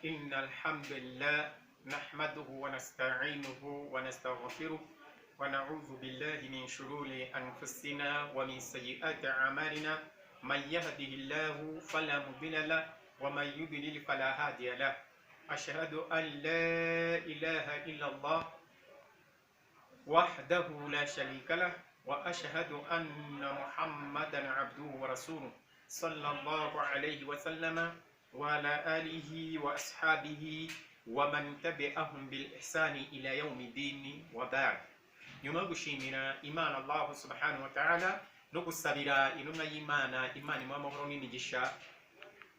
إن الحمد لله نحمده ونستعينه ونستغفره ونعوذ بالله من شرور أنفسنا ومن سيئات أعمالنا من يهده الله فلا مضل له ومن يضلل فلا هادي له أشهد أن لا إله إلا الله وحده لا شريك له وأشهد أن محمدا عبده ورسوله صلى الله عليه وسلم وعلى آله وأصحابه ومن تبعهم بالإحسان إلى يوم الدين وبعد. nyuma yo gushimira Imana Allah subhanahu wa ta'ala no gusabira intumwa y'Imana Imana imwe amahoro n'imigisha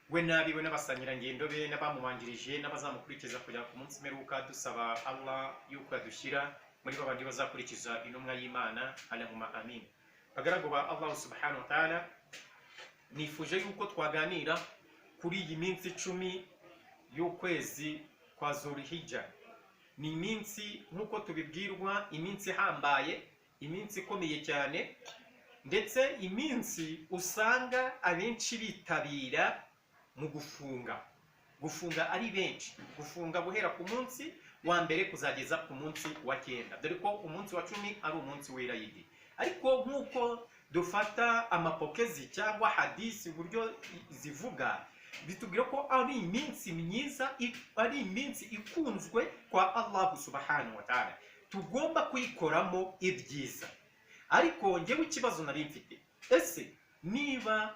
we nabi we n'abasangirangendo be n'abamubanjirije n'abazamukurikiza kujya ku munsi meruka, dusaba Allah yuko yadushyira muri babandi bazakurikiza intumwa y'Imana. Allahumma amin. Bagaragu ba Allah subhanahu wa ta'ala, nifuje yuko twaganira kuri iyi minsi 10 y'ukwezi kwa Zulhijja. Ni iminsi nk'uko tubibwirwa, iminsi ihambaye, iminsi ikomeye cyane, ndetse iminsi usanga abenshi bitabira mu gufunga ari benshi, gufunga guhera ku munsi wa mbere kuzageza ku munsi wa 9, dore ko umunsi wa 10 ari umunsi wera yidi. Ariko nk'uko dufata amapokezi cyangwa hadisi uburyo zivuga, bitubwira ko ari iminsi myiza, ari iminsi ikunzwe kwa Allah subhanahu wa ta'ala, tugomba kuyikoramo ibyiza. Ariko njyewe ikibazo nari mfite, ese niba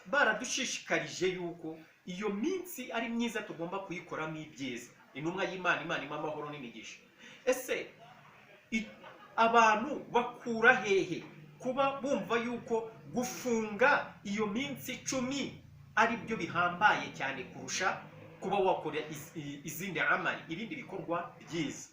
baradushishikarije yuko iyo minsi ari myiza tugomba kuyikoramo ibyiza, intumwa y'Imana Imana imwe amahoro n'imigisha, ese abantu bakura hehe kuba bumva yuko gufunga iyo minsi 10 ari byo bihambaye cyane kurusha kuba wakora izindi amali, ibindi bikorwa byiza?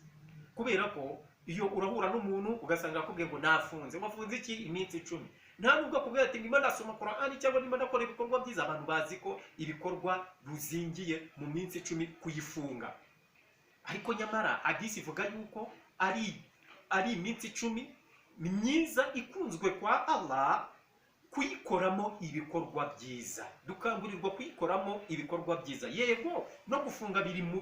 Kubera ko iyo urahura n'umuntu ugasanga akubwiye ngo nafunze, wafunze iki? Iminsi 10. Nta nubwo akubwira ati ndimo ndasoma Qur'ani cyangwa ndimo ndakora ibikorwa byiza. Abantu bazi ko ibikorwa ruzingiye mu minsi 10 kuyifunga, ariko nyamara hadisi ivuga yuko ari iminsi 10 myiza ikunzwe kwa Allah kuyikoramo ibikorwa byiza. Dukangurirwa kuyikoramo ibikorwa byiza. Yego no gufunga biri mu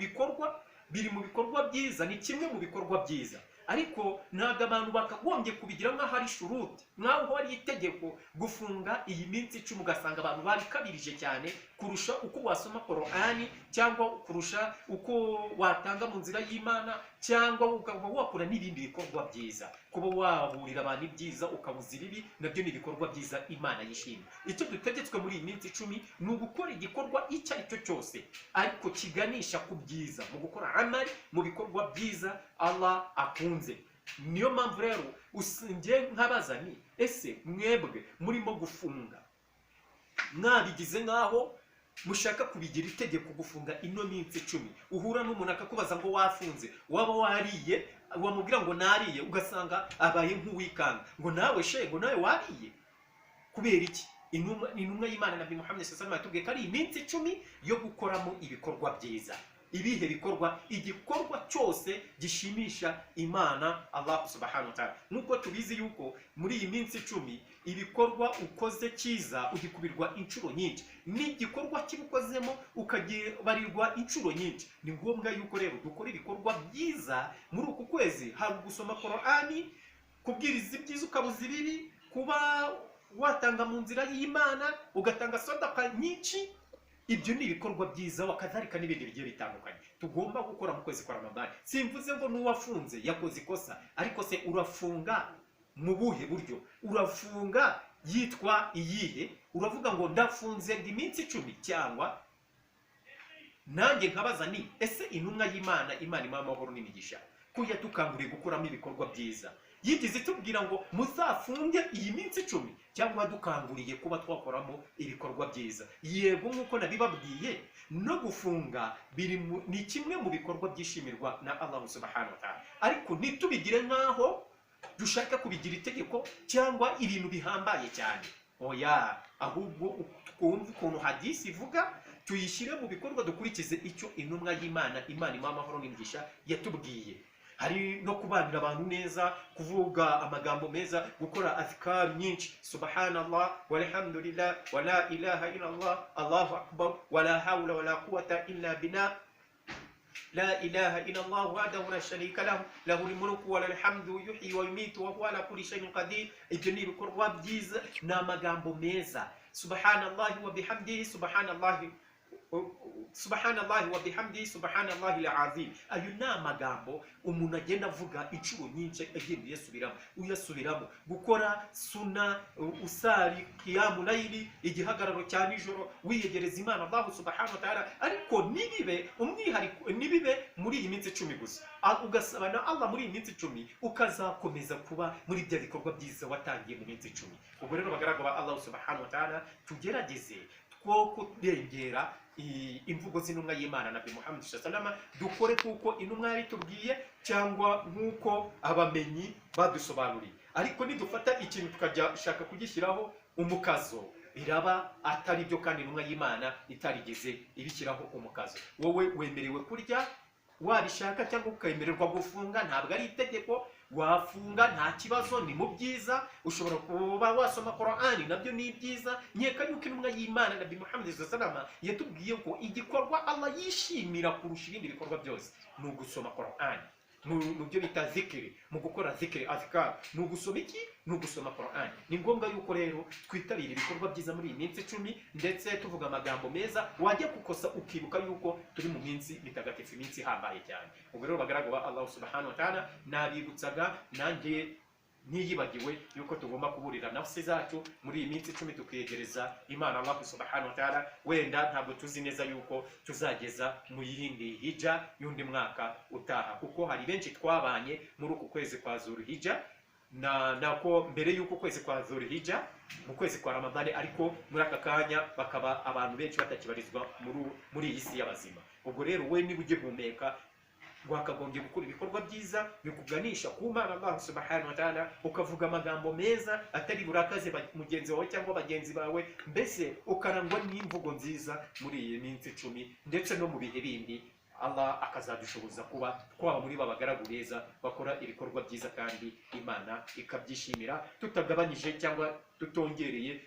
bikorwa byiza, ni kimwe mu bikorwa byiza, ariko ntabwo abantu bakagombye kubigira nk'aho ari shuruti, nk'aho ari itegeko gufunga iyi minsi 10. Ugasanga abantu babikabirije cyane kurusha uko wasoma Qur'ani, cyangwa kurusha uko watanga mu nzira y'Imana, cyangwa ukaba wakora n'ibindi bikorwa byiza. Kuba wahurira abantu ibyiza ukabuza ibibi, nabyo ni ibikorwa byiza Imana yishimye. Icyo dutegetswe muri iyi minsi 10 ni ugukora igikorwa icyo ari cyo cyose ariko kiganisha ku byiza, mu gukora amali, mu bikorwa byiza Allah akunze. Niyo mpamvu rero usingiye nkabaza ni, ese mwebwe murimo gufunga mwabigize nkaho mushaka kubigira itegeko gufunga ino minsi 10? Uhura n'umuntu akakubaza ngo wafunze, waba wariye, wamubwira ngo nariye, ugasanga abaye nk'uwikanga ngo nawe shego nawe wariye. Kubera iki? Intumwa y'Imana Nabi Muhammad sallallahu alaihi wasallam yatubwiye ko ari iminsi 10 yo gukoramo ibikorwa byiza. Ibihe bikorwa? Igikorwa cyose gishimisha Imana Allah subhanahu wa ta'ala. Nuko tubizi yuko muri iyi minsi 10 ibikorwa ukoze cyiza ugikubirwa inshuro nyinshi, n'igikorwa kibukozemo ukagibarirwa inshuro nyinshi. Ni ngombwa yuko rero dukora ibikorwa byiza muri uku kwezi. Hari gusoma Qur'ani, kubwiriza ibyiza ukabuza ibibi, kuba watanga mu nzira y'Imana ugatanga sadaka nyinshi. Ibyo ni ibikorwa byiza, wakadhalika n'ibindi bigiye bitandukanye tugomba gukora mu kwezi kwa Ramadhani. Simvuze ngo n'uwafunze yakoze ikosa, ariko se urafunga mu buhe buryo? Urafunga yitwa iyihe? Uravuga ngo ndafunze ndi minsi 10, cyangwa nanjye nkabaza ni, ese intumwa y'Imana Imana imwe amahoro n'imigisha ko yatukanguriye gukoramo ibikorwa byiza, yigize tubwira ngo muzafunge iyi minsi 10, cyangwa dukanguriye kuba twakoramo ibikorwa byiza? Yego nk'uko nabibabwiye, no gufunga ni kimwe mu bikorwa byishimirwa na Allah subhanahu wa ta'ala, ariko ntitubigire nk'aho dushaka kubigira itegeko cyangwa ibintu bihambaye cyane. Oya, ahubwo twumve ukuntu hadisi ivuga, tuyishyire mu bikorwa, dukurikize icyo intumwa y'Imana Imana imwe amahoro n'imigisha yatubwiye. hari no kubanira abantu neza, kuvuga amagambo meza, gukora azkar nyinshi, subhanallah walhamdulillah wala ilaha illallah allahu akbar wala hawla wala quwwata illa billah لا إله إلا الله وحده لا شريك له له الملك وله الحمد يحيي ويميت وهو على كل شيء قدير. Ibyo ni ibikorwa byiza, ni amagambo meza. Subhanallahi wa bihamdihi subhanallahi wa bihamdihi subhanallahi al-azim. Ayo ni amagambo umuntu agenda avuga inshuro nyinshi, agenda uyasubiramo. Gukora suna, usari qiyamu layli, igihagararo cya nijoro, wiyegereza Imana Allah subhanahu wa ta'ala, ariko nibibe umwihariko, nibibe muri iyi minsi 10 gusa, ugasaba na Allah muri iyi minsi 10 ukazakomeza kuba muri bya bikorwa byiza watangiye mu minsi 10. Ubwo rero bagaragara Allah subhanahu wa ta'ala, tugerageze two kurengera imvugo z'intumwa y'Imana Nabi Muhammad sallallahu alaihi wasallam, dukore kuko intumwa yari tubwiye cyangwa nkuko abamenyi badusobanuriye. Ariko nidufata ikintu tukajya shaka kugishyiraho umukazo, biraba atari byo, kandi intumwa y'Imana itarigeze ibishyiraho umukazo. Wowe wemerewe kurya wabishaka cyangwa ukemererwa gufunga, ntabwo ari itegeko. Wafunga nta kibazo, ni mu byiza. Ushobora kuba wasoma Qur'ani, nabyo ni byiza. Nyeka yuko intumwa y'Imana Nabi Muhammad sallallahu alaihi wasallam yatubwiye ko igikorwa Allah yishimira kurusha ibindi bikorwa byose ni ugusoma Qur'ani, mu byo bita zikiri, mu gukora zikiri azkar, ni ugusoma iki? Ni ugusoma Qur'ani. Ni ngombwa yuko rero twitabira ibikorwa byiza muri iyi minsi 10, ndetse tuvuga amagambo meza. Wajya kukosa ukibuka yuko turi mu minsi mitagatifu, iminsi ihambaye cyane. Ubwo rero bagaragara Allah subhanahu wa ta'ala, nabibutsaga nanjye niyibagiwe yuko tugomba kuburira nafsi zacu muri iyi minsi 10 tukiyegereza Imana Allah subhanahu wa ta'ala. Wenda ntabwo tuzi neza yuko tuzageza mu yindi hija y'undi mwaka utaha, kuko hari benshi twabanye muri uku kwezi kwa Zulhijja nako mbere y'uko kwezi kwa Zulhijja, mu kwezi kwa Ramadhani, ariko muri aka kanya bakaba abantu benshi batakibarizwa muri iyi si y'abazima. Ubwo rero we niba ugihumeka, wakagombye gukora ibikorwa byiza bikuganisha ku Mana Allah subhanahu wa ta'ala, ukavuga amagambo meza atari burakaze mugenzi wawe cyangwa bagenzi bawe, mbese ukarangwa n'imvugo nziza muri iyi minsi 10, ndetse no mu bihe bindi. Allah akazadushoboza kuba twaba muri babagaragu beza bakora ibikorwa byiza, kandi Imana ikabyishimira, tutagabanyije cyangwa tutongereye,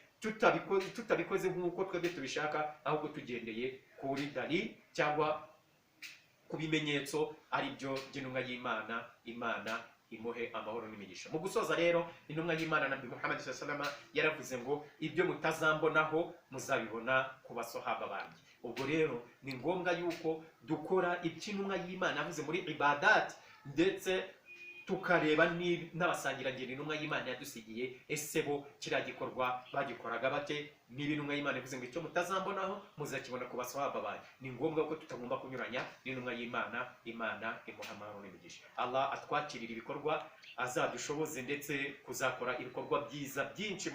tutabikoze nk'uko twebwe tubishaka, ahubwo tugendeye kuri dalil cyangwa ku bimenyetso ari byo by'intumwa y'Imana. Imana imuhe amahoro n'imigisha. Mu gusoza rero, intumwa y'Imana Nabi Muhammad sallallahu alaihi wasallam yaravuze ngo ibyo mutazambonaho muzabibona ku basohaba banjye. Ubwo rero ni ngombwa yuko dukora iby'intumwa y'Imana yavuze muri ibadat, ndetse tukareba n'abasangirangendo intumwa y'Imana yadusigiye, ese bo kiriya gikorwa bagikoraga bate? Niba intumwa y'Imana ivuze ngo icyo mutazambonaho muzakibona ku basohaba banjye, ni ngombwa ko tutagomba kunyuranya n'intumwa y'Imana. Imana imuha amahoro n'imigisha. Allah atwakirira ibikorwa, azadushoboze ndetse kuzakora ibikorwa byiza byinshi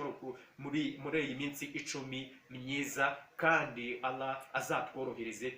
muri iyi minsi 10 myiza, kandi Allah azatworohereze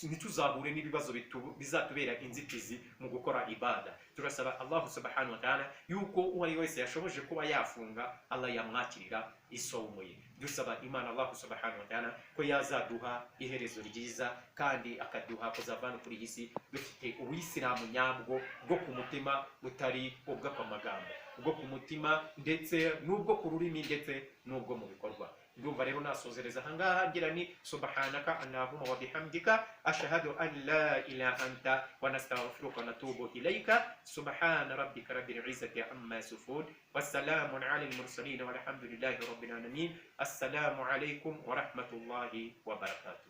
ntituzahure n'ibibazo bizatubera inzitizi mu gukora ibada. Turasaba Allah subhanahu wa ta'ala yuko uwo ari wese yashoboje kuba yafunga, Allah yamwakirira isawmu ye. Dusaba Imana Allah subhanahu wa ta'ala ko yazaduha iherezo ryiza, kandi akaduha kuzavana kuri iyi si dufite ubuyisilamu nyabwo bwo ku mutima, butari ubwo ku magambo, ubwo ku mutima ndetse n'ubwo ku rurimi, ndetse n'ubwo mu bikorwa. Ndumva rero nasozereza ahangaha ngira ni subhanaka allahumma wa bihamdika ashhadu an la ilaha anta wa nastaghfiruka wa natubu ilayka. Subhana rabbika rabbil izzati amma yasifun, wassalamun ala al mursalin walhamdulillahi rabbil alamin. Assalamu alaykum wa rahmatullahi wa barakatuh.